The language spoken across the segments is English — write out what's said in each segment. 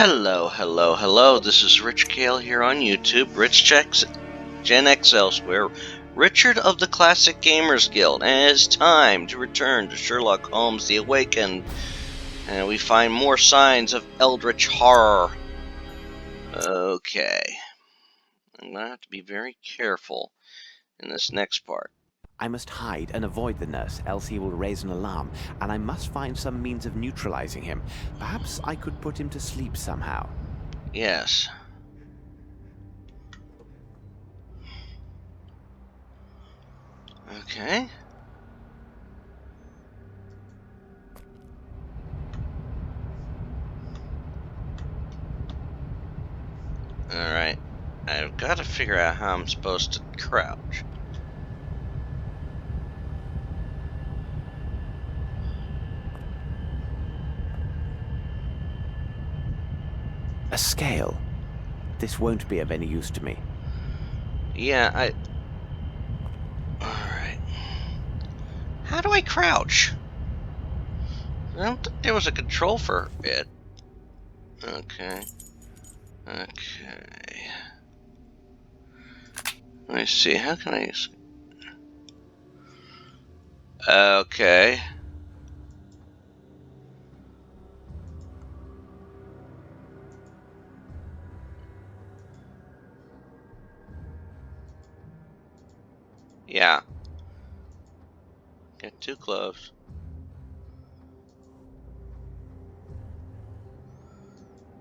Hello, hello, hello. This is Rich Kale here on YouTube. Rich checks Gen X elsewhere. Richard of the Classic Gamers Guild, and it's time to return to Sherlock Holmes The Awakened. And we find more signs of eldritch horror. Okay. I'm gonna have to be very careful in this next part. I must hide and avoid the nurse, else he will raise an alarm, and I must find some means of neutralizing him. Perhaps I could put him to sleep somehow. Yes. Okay. Alright. I've got to figure out how I'm supposed to crouch. A scale. This won't be of any use to me. Yeah, Alright. How do I crouch? I don't think there was a control for it. Okay. Okay. Let me see. How can I use... Okay. Yeah. Get too close.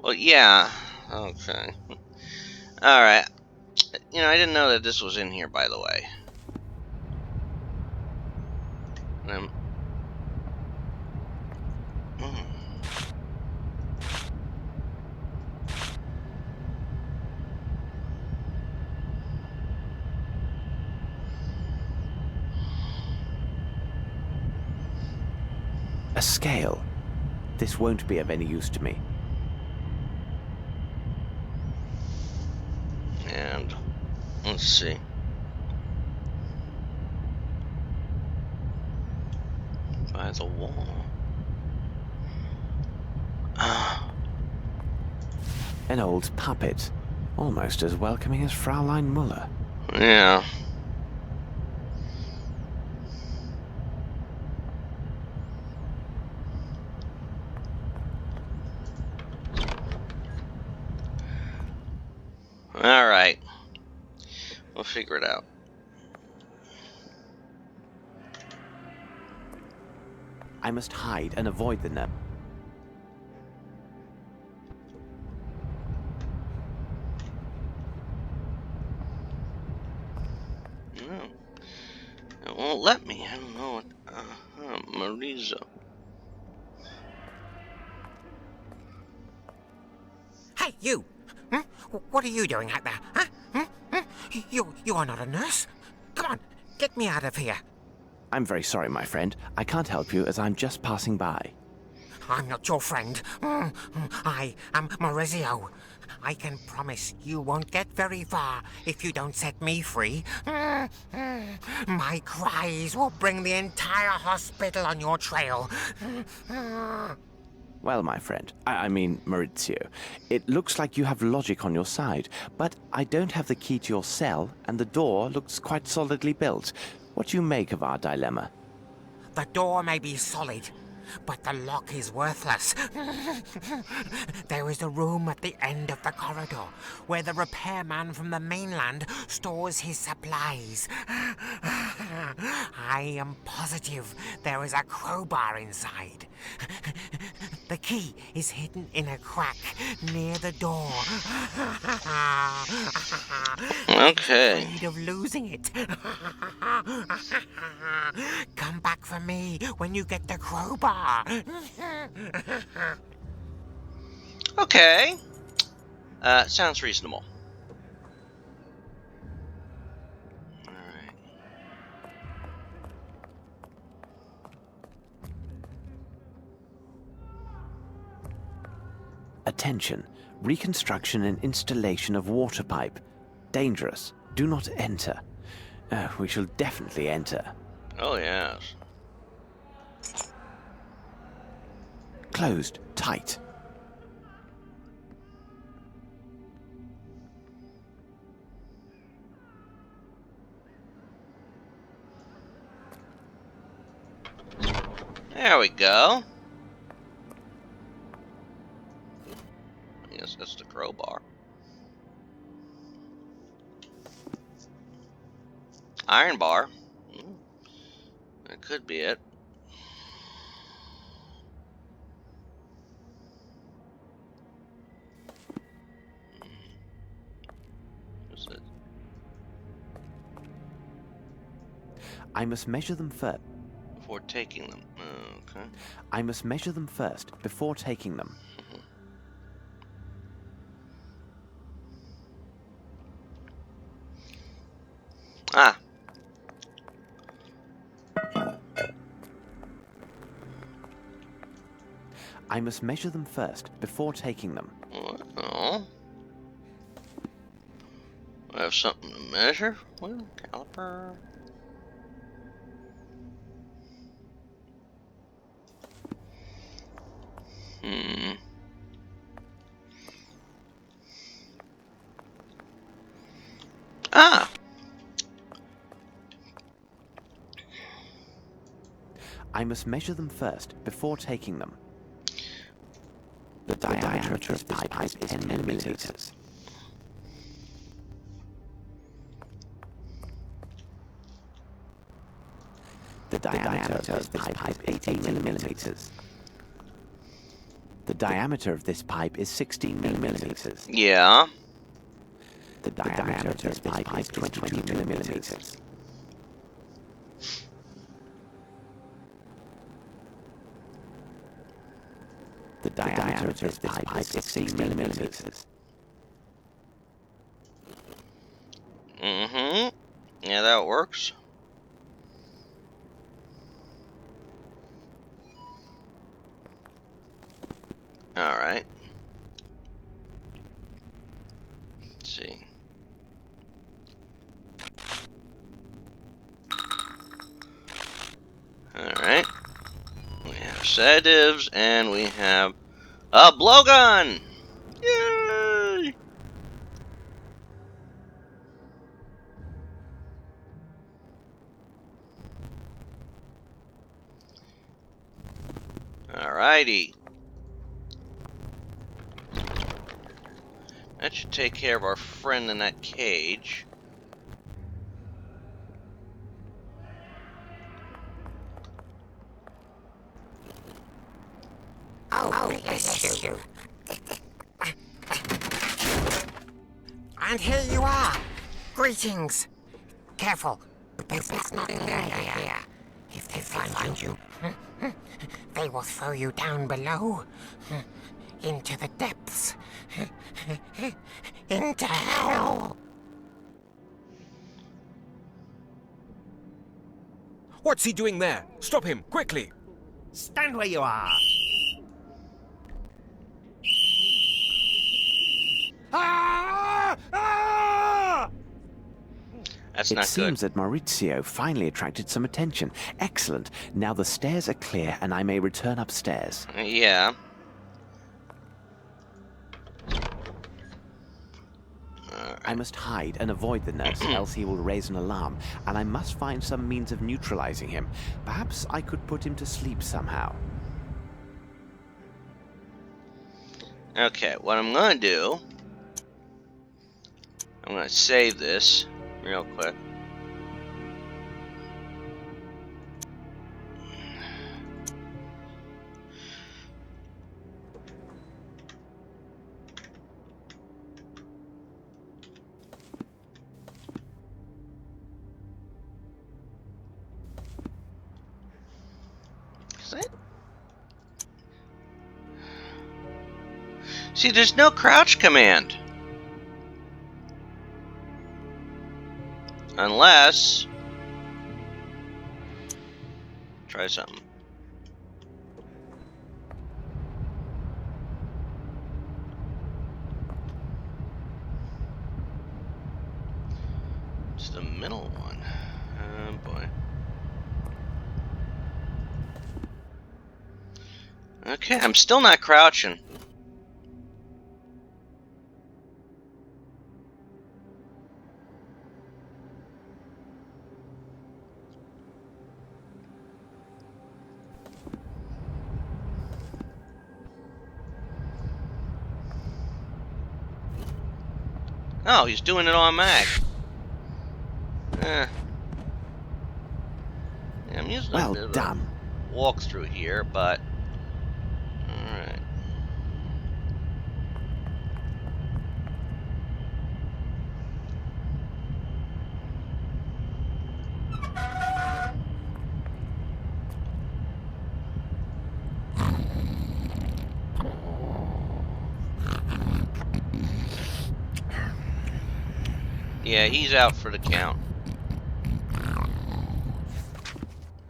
Well, yeah. Okay. Alright. You know, I didn't know that this was in here, by the way. Hmm. A scale. This won't be of any use to me. And let's see. By the wall. An old puppet. Almost as welcoming as Fraulein Muller. Yeah. Alright. We'll figure it out. I must hide and avoid the nurse. No. It won't let me. I don't know what... Marizo. Hey, you! What are you doing out there? Huh? You are not a nurse. Come on, get me out of here. I'm very sorry, my friend. I can't help you as I'm just passing by. I'm not your friend. I am Maurizio. I can promise you won't get very far if you don't set me free. My cries will bring the entire hospital on your trail. Well, my friend, I mean Maurizio, it looks like you have logic on your side, but I don't have the key to your cell, and the door looks quite solidly built. What do you make of our dilemma? The door may be solid, but the lock is worthless. There is a room at the end of the corridor where the repairman from the mainland stores his supplies. I am positive there is a crowbar inside. The key is hidden in a crack near the door. Okay. I'm afraid of losing it. Come back for me when you get the crowbar. Okay. Sounds reasonable. Alright. Attention. Reconstruction and installation of water pipe. Dangerous. Do not enter. We shall definitely enter. Oh, yes. Closed. Tight. There we go. I guess that's the crowbar. Iron bar. That could be it. What's it? I must measure them first. Before taking them. Okay. I must measure them first before taking them. Ah. I must measure them first before taking them. Well, I have something to measure. Well, caliper. Ah. I must measure them first before taking them. The diameter of this pipe is 10 millimeters. The diameter of this pipe is 18 millimeters. The diameter of this pipe is 16 millimeters. Yeah. The diameter of this pipe is 20 millimeters. The diameter of this pipe is 16 millimeters. Mm-hmm. Yeah, that works. Alright. Let's see. Alright. We have sedatives, and we have a blowgun! Yay! Alrighty. That should take care of our friend in that cage. Oh, bless you. And here you are. Greetings. Careful. There's nothing here. If they find you, they will throw you down below. Into the depths. Into hell. What's he doing there? Stop him, quickly! Stand where you are. Ah! Ah! That's It not seems good. that Maurizio finally attracted some attention. Excellent. Now the stairs are clear and I may return upstairs. Yeah. I must hide and avoid the nurse, else he will raise an alarm, and I must find some means of neutralizing him. Perhaps I could put him to sleep somehow. Okay, what I'm gonna do, I'm gonna save this real quick. See, there's no crouch command. Unless... Try something. It's the middle one. Oh boy. Okay, I'm still not crouching. Oh, he's doing it on Mac. Yeah, I'm using a Well bit of done. a walkthrough here, but alright. Yeah, he's out for the count.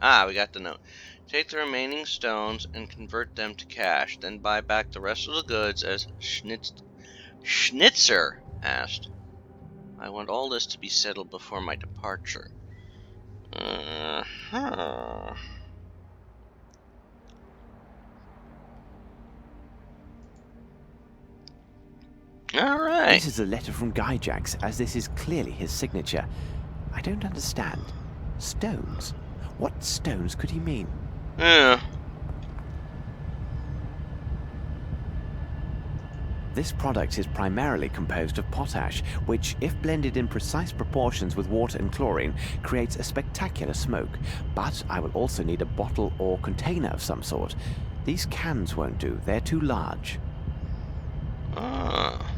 Ah, we got the note. Take the remaining stones and convert them to cash, then buy back the rest of the goods as Schnitzer asked. I want all this to be settled before my departure. Uh-huh. Alright. This is a letter from Gyjax, as this is clearly his signature. I don't understand. Stones? What stones could he mean? Yeah. This product is primarily composed of potash, which, if blended in precise proportions with water and chlorine, creates a spectacular smoke. But I will also need a bottle or container of some sort. These cans won't do, they're too large. Ah.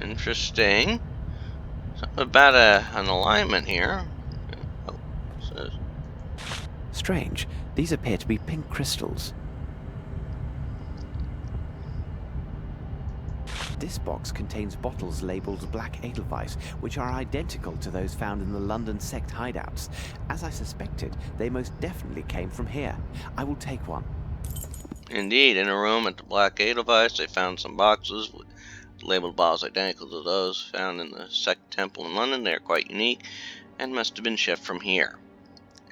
Interesting. Something about an alignment here. Oh, says. Strange. These appear to be pink crystals. This box contains bottles labelled Black Edelweiss, which are identical to those found in the London sect hideouts. As I suspected, they most definitely came from here. I will take one. Indeed, in a room at the Black Edelweiss, they found some boxes with labeled bottles identical to those found in the sect temple in London. They are quite unique and must have been shipped from here.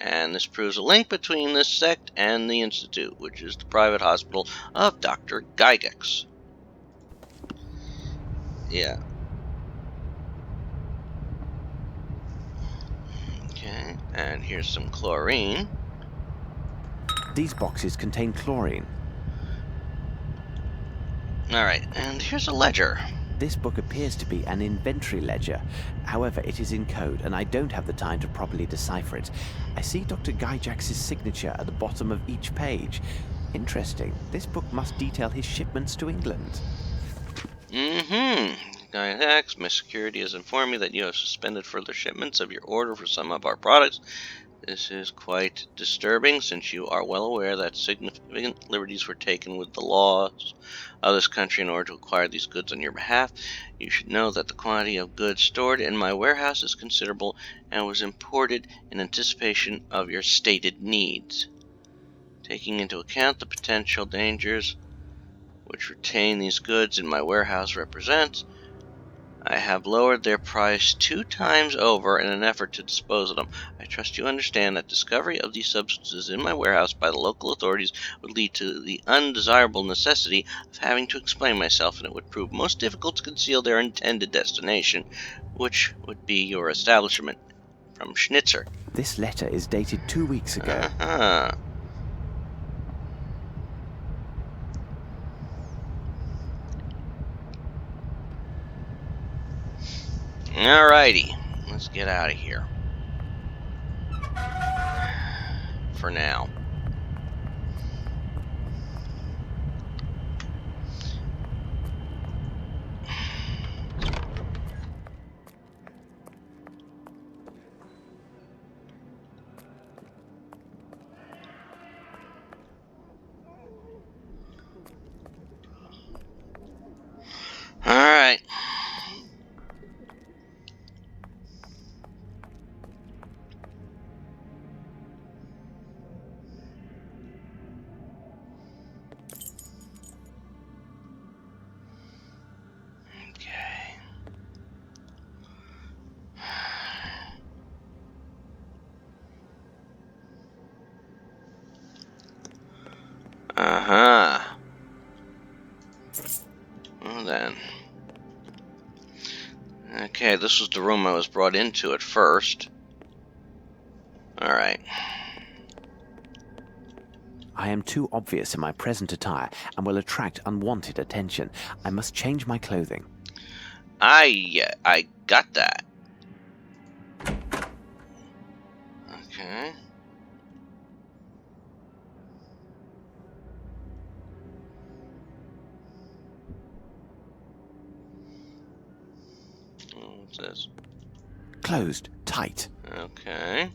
And this proves a link between this sect and the Institute, which is the private hospital of Dr. Gygax. Yeah. Okay, and here's some chlorine. These boxes contain chlorine. Alright, and here's a ledger. This book appears to be an inventory ledger. However, it is in code, and I don't have the time to properly decipher it. I see Dr. Gyjax's signature at the bottom of each page. Interesting. This book must detail his shipments to England. Gygax, my security has informed me that you have suspended further shipments of your order for some of our products. This is quite disturbing, since you are well aware that significant liberties were taken with the laws of this country in order to acquire these goods on your behalf. You should know that the quantity of goods stored in my warehouse is considerable and was imported in anticipation of your stated needs. Taking into account the potential dangers which retain these goods in my warehouse represents, I have lowered their price 2 times over in an effort to dispose of them. I trust you understand that discovery of these substances in my warehouse by the local authorities would lead to the undesirable necessity of having to explain myself, and it would prove most difficult to conceal their intended destination, which would be your establishment. From Schnitzer. This letter is dated 2 weeks ago. Uh-huh. Alrighty, let's get out of here. For now. Alright. Okay. Uh-huh. Well then. Okay, this was the room I was brought into at first. Alright. I am too obvious in my present attire and will attract unwanted attention. I must change my clothing. I got that. Okay. What's this? Closed, tight. Okay.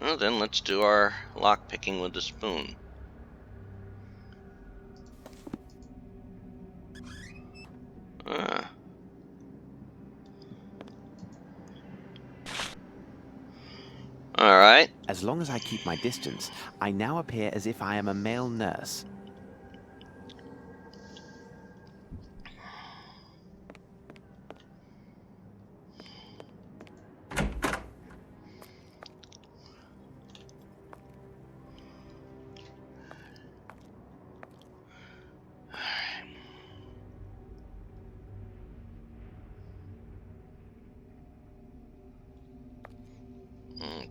Well, then let's do our lock picking with the spoon. Ah. Alright. As long as I keep my distance, I now appear as if I am a male nurse.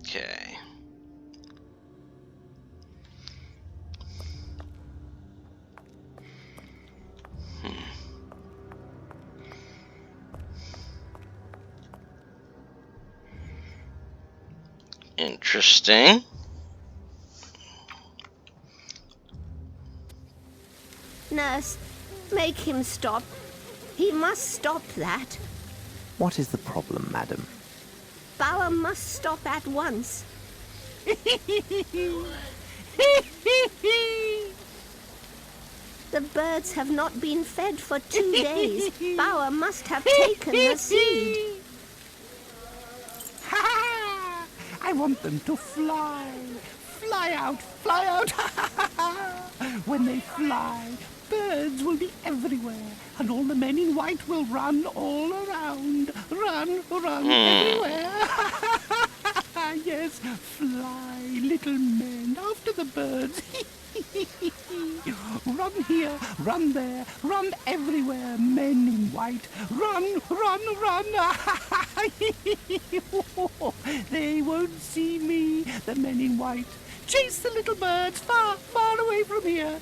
Okay. Interesting. Nurse, make him stop. He must stop that. What is the problem, madam? Bauer must stop at once. The birds have not been fed for 2 days. Bauer must have taken the seed. I want them to fly. Fly out, fly out. When they fly, birds will be everywhere, and all the men in white will run all around. Run, run everywhere. Yes, fly, little men, after the birds. Run here, run there, run everywhere, men in white. Run, run, run. They won't see me, the men in white. Chase the little birds far, far away from here.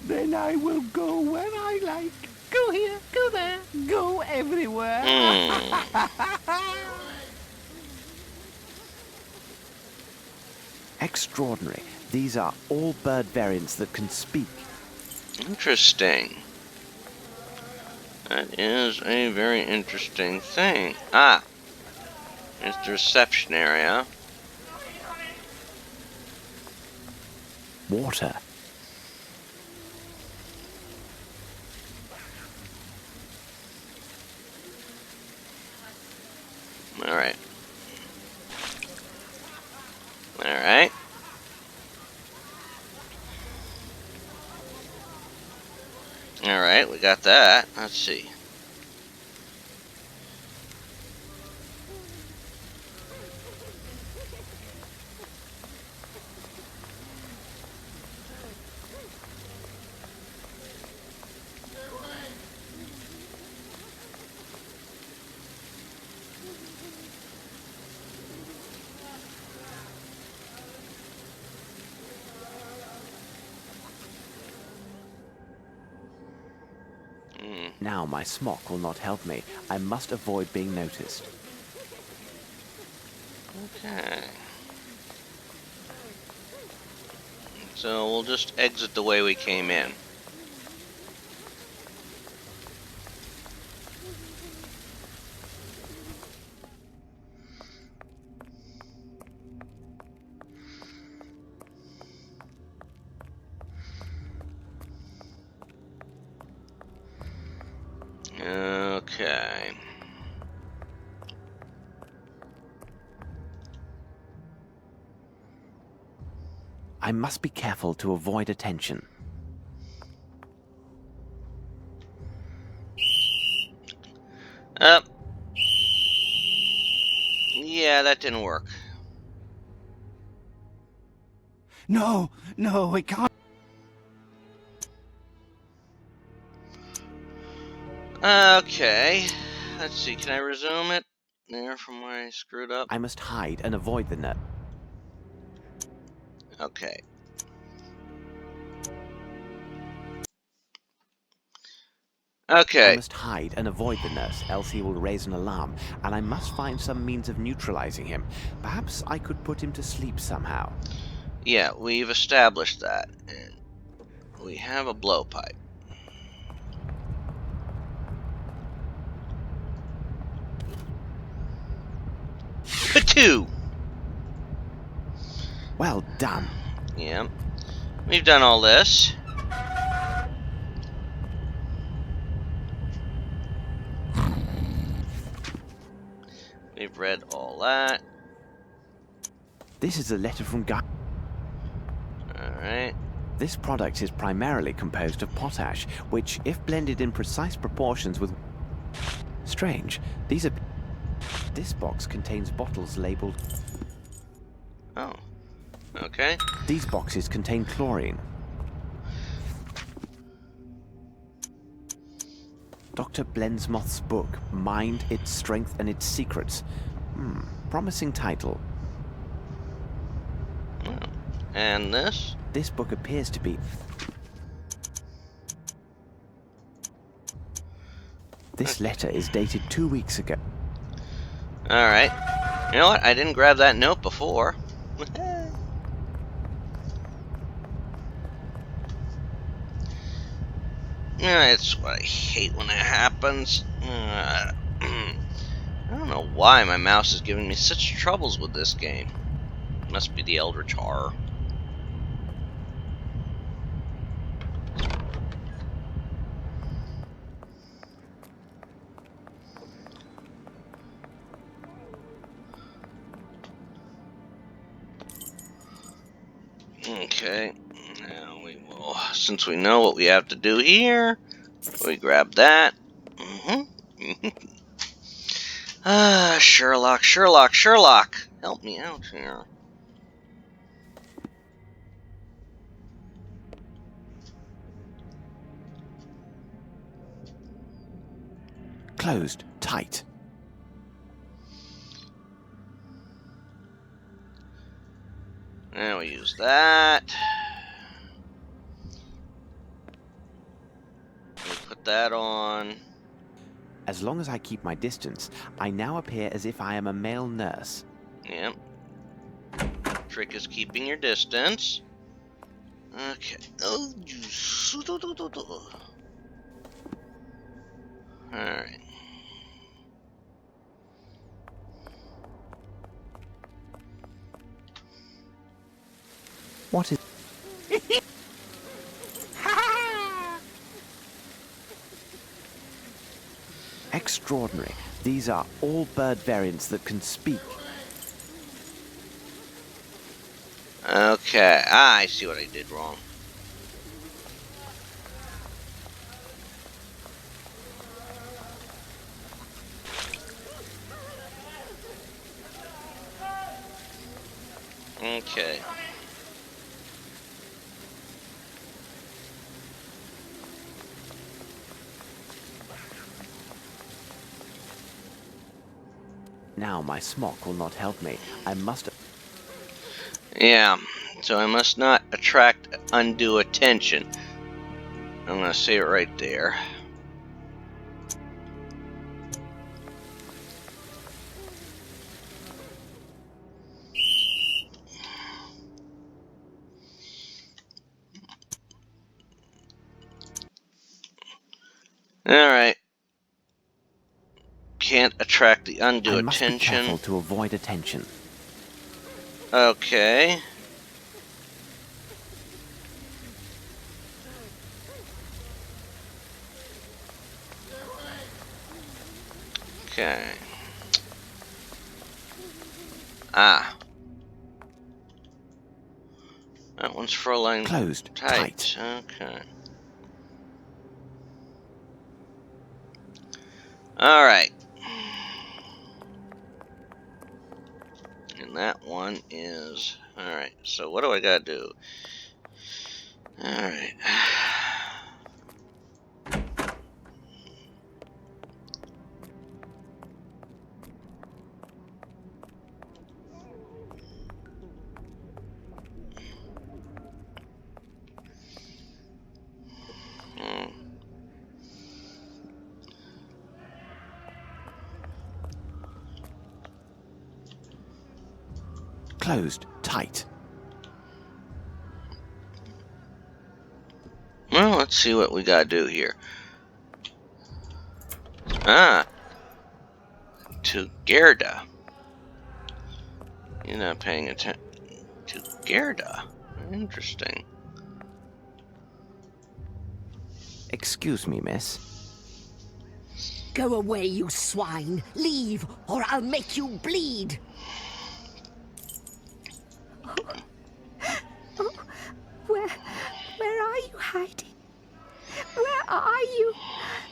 Then I will go where I like. Go here, go there, go everywhere. Extraordinary. These are all bird variants that can speak. Interesting. That is a very interesting thing. Ah! It's the reception area. Water. Alright. Alright. Alright, we got that. Let's see. Now my smock will not help me. I must avoid being noticed. Okay. So we'll just exit the way we came in. Okay. I must be careful to avoid attention. Yeah, that didn't work. No, no, it can't. Okay. Let's see, can I resume it? There, from where I screwed up? I must hide and avoid the nurse. Okay. I Okay. must hide and avoid the nurse, else he will raise an alarm, and I must find some means of neutralizing him. Perhaps I could put him to sleep somehow. Yeah, we've established that. And we have a blowpipe. Two. Well done. Yeah. We've done all this. We've read all that. This is a letter from Guy. Alright. This product is primarily composed of potash, which, if blended in precise proportions with... Strange. These are... This box contains bottles labeled... Oh. Okay. These boxes contain chlorine. Dr. Blensmoth's book, Mind, Its Strength and Its Secrets. Promising title. Oh. And this? This book appears to be... This letter is dated 2 weeks ago. Alright. You know what? I didn't grab that note before. It's what I hate when that happens. I don't know why my mouse is giving me such troubles with this game. Must be the Eldritch Horror. Okay, now we will, since we know what we have to do here, we grab that. Sherlock, Sherlock, Sherlock! Help me out here. Closed. Tight. Now we use that. We put that on. As long as I keep my distance, I now appear as if I am a male nurse. Yep. Trick is keeping your distance. Okay. Alright. What is... Extraordinary. These are all bird variants that can speak. Okay. Ah, I see what I did wrong. Okay. Now my smock will not help me. I must... Yeah, so I must not attract undue attention. I'm gonna say it right there. Alright. Can't attract the undue I must be attention. careful to avoid attention. Okay. Okay. Ah. That one's Fräulein Closed. tight. Okay. Alright. And that one is... Alright, so what do I gotta do? Alright. Closed tight. Well, let's see what we gotta do here. Ah, to Gerda. You're not paying attention to Gerda. Interesting. Excuse me, miss. Go away, you swine! Leave, or I'll make you bleed! Where are you hiding? Where are you?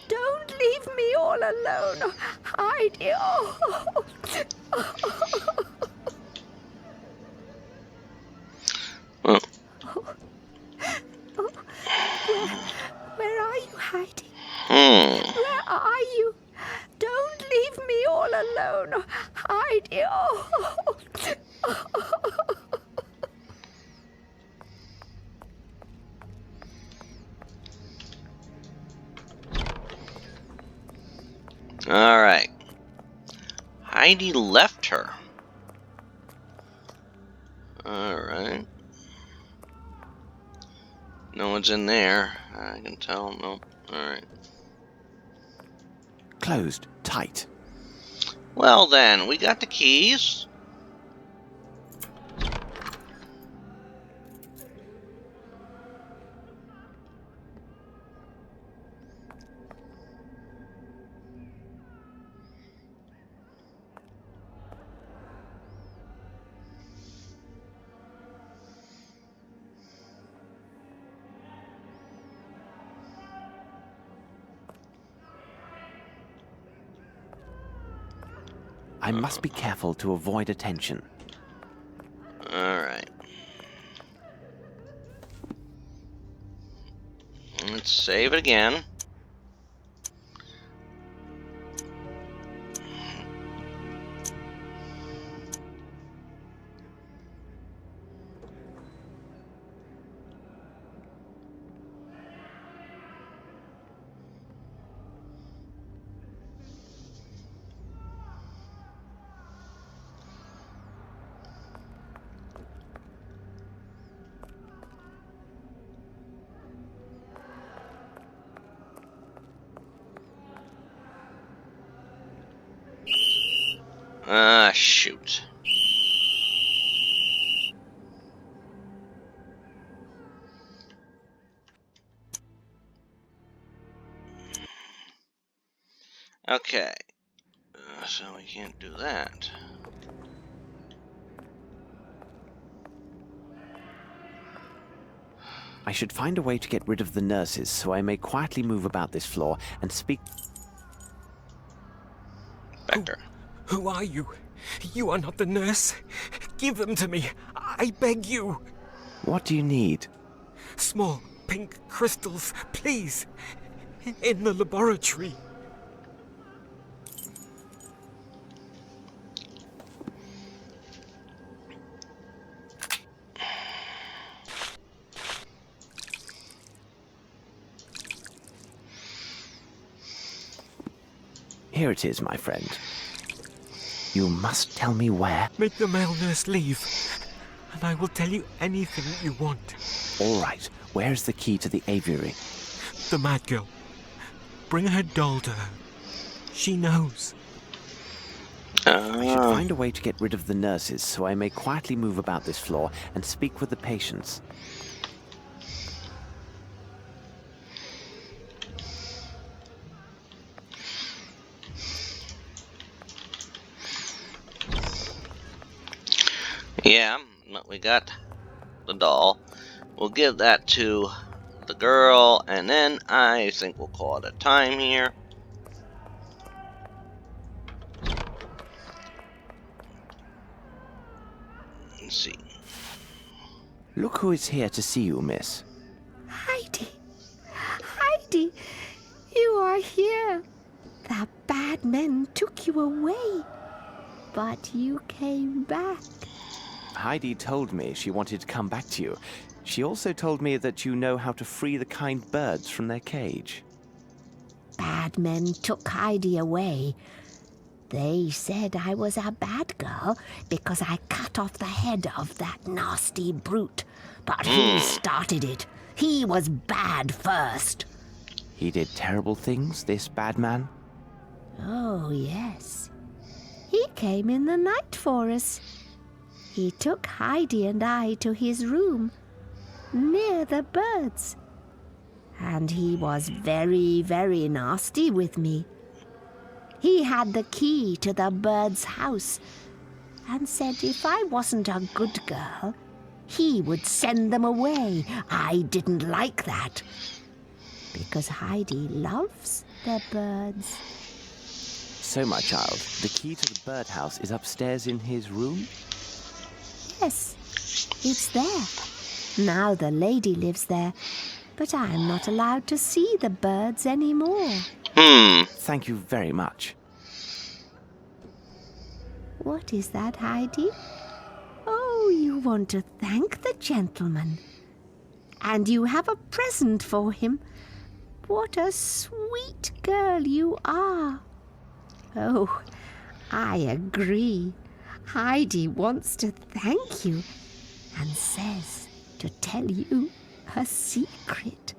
Don't leave me all alone. Heidi. Oh. Oh. Where are you hiding? Hmm. Where are you? Don't leave me all alone. Heidi. Oh. Alright. Heidi left her. Alright. No one's in there. I can tell. Nope. Alright. Closed tight. Well then, we got the keys. I must be careful to avoid attention. Alright. Let's save it again. Ah, shoot. Okay. So we can't do that. I should find a way to get rid of the nurses so I may quietly move about this floor and speak. Vector. Who are you? You are not the nurse. Give them to me. I beg you. What do you need? Small pink crystals, please. In the laboratory. Here it is, my friend. You must tell me where. Make the male nurse leave, and I will tell you anything you want. All right. Where's the key to the aviary? The mad girl. Bring her doll to her. She knows. I should find a way to get rid of the nurses so I may quietly move about this floor and speak with the patients. Yeah, but we got the doll. We'll give that to the girl, and then I think we'll call it a time here. Let's see. Look who is here to see you, miss. Heidi. Heidi, you are here. The bad men took you away, but you came back. Heidi told me she wanted to come back to you. She also told me that you know how to free the kind birds from their cage. Bad men took Heidi away, They said I was a bad girl because I cut off the head of that nasty brute. But he started it. He was bad first. He did terrible things, this bad man? Oh, yes. He came in the night for us. He took Heidi and I to his room, near the birds. And he was very, very nasty with me. He had the key to the birds' house and said if I wasn't a good girl, he would send them away. I didn't like that, because Heidi loves the birds. So, my child, the key to the birdhouse is upstairs in his room? Yes, it's there. Now the lady lives there, but I'm not allowed to see the birds anymore. Thank you very much. What is that, Heidi? Oh, you want to thank the gentleman. And you have a present for him. What a sweet girl you are. Oh, I agree. Heidi wants to thank you and says to tell you a secret.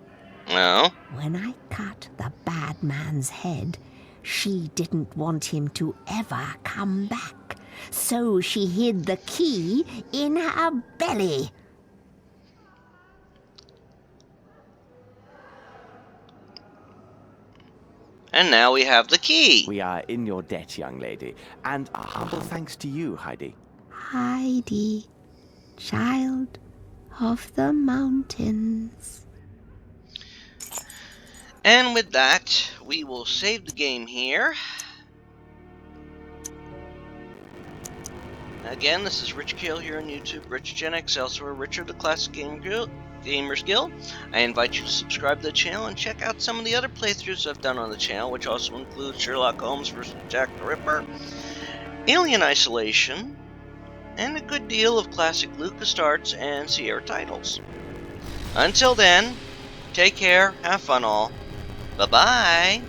No. When I cut the bad man's head, she didn't want him to ever come back. So she hid the key in her belly. And now we have the key. We are in your debt, young lady, and a humble thanks to you, Heidi. Heidi, child of the mountains. And with that, we will save the game here. Again, this is Rich Kale here on YouTube, Rich Gen X elsewhere, Richard the Classic Gamers Guild. I invite you to subscribe to the channel and check out some of the other playthroughs I've done on the channel, which also include Sherlock Holmes vs. Jack the Ripper, Alien Isolation, and a good deal of classic LucasArts and Sierra titles. Until then, take care, have fun all. Bye-bye.